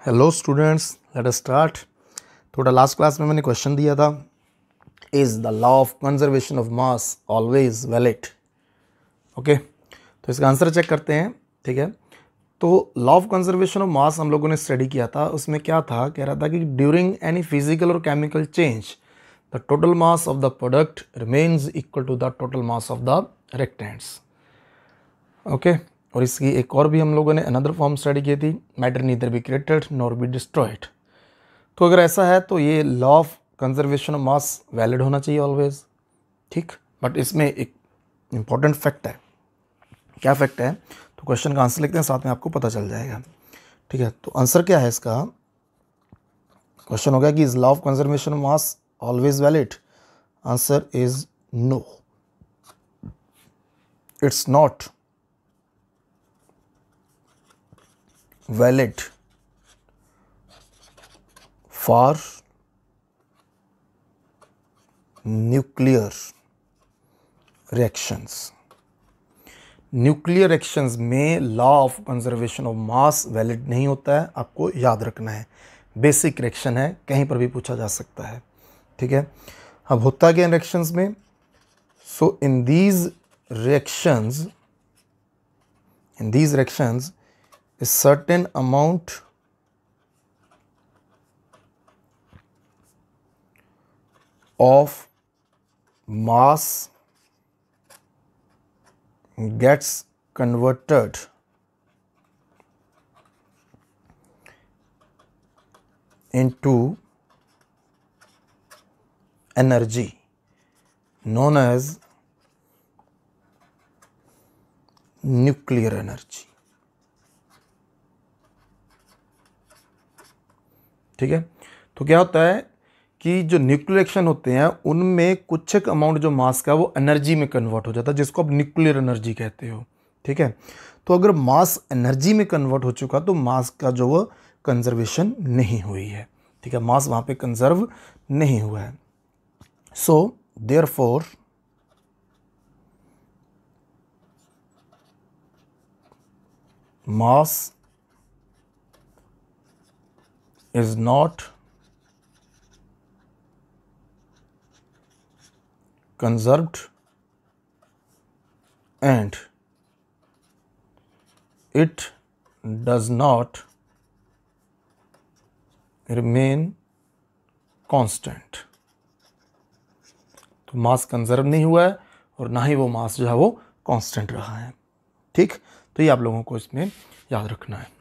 Hello students, let us start. थोड़ा last class में मैंने क्वेश्चन दिया था, is the law of conservation of mass always valid. Okay, तो इसका आंसर चेक करते हैं। ठीक है, तो लॉ ऑफ कंजर्वेशन ऑफ मास हम लोगों ने स्टडी किया था। उसमें क्या था, कह रहा था कि ड्यूरिंग एनी फिजिकल और chemical change the total mass of the product remains equal to the total mass of the reactants. Okay, और इसकी एक और भी हम लोगों ने अनदर फॉर्म स्टडी की थी, matter neither be created nor be destroyed. तो अगर ऐसा है तो ये law of conservation of mass valid होना चाहिए ऑलवेज। ठीक, बट इसमें एक इंपॉर्टेंट फैक्ट है। क्या फैक्ट है, तो क्वेश्चन का आंसर लिखते हैं, साथ में आपको पता चल जाएगा। ठीक है, तो आंसर क्या है इसका, क्वेश्चन हो गया कि is law of conservation of mass always valid. Answer is no, it's not valid for nuclear reactions। Nuclear reactions में law of conservation of mass valid नहीं होता है, आपको याद रखना है। बेसिक रिएक्शन है, कहीं पर भी पूछा जा सकता है। ठीक है, अब होता क्या इन रिएक्शंस में, so in these reactions a certain amount of mass gets converted into energy known as nuclear energy। ठीक है, तो क्या होता है कि जो न्यूक्लियर रिएक्शन होते हैं उनमें कुछ एक अमाउंट जो मास का वो एनर्जी में कन्वर्ट हो जाता है, जिसको आप न्यूक्लियर एनर्जी कहते हो। ठीक है, तो अगर मास एनर्जी में कन्वर्ट हो चुका तो मास का जो वो कंजर्वेशन नहीं हुई है। ठीक है, मास वहाँ पे कंजर्व नहीं हुआ है। So therefore mass is not conserved and it does not remain constant। तो मास कंजर्व नहीं हुआ है और ना ही वो मास जो है वो कांस्टेंट रहा है। ठीक, तो ये आप लोगों को इसमें याद रखना है।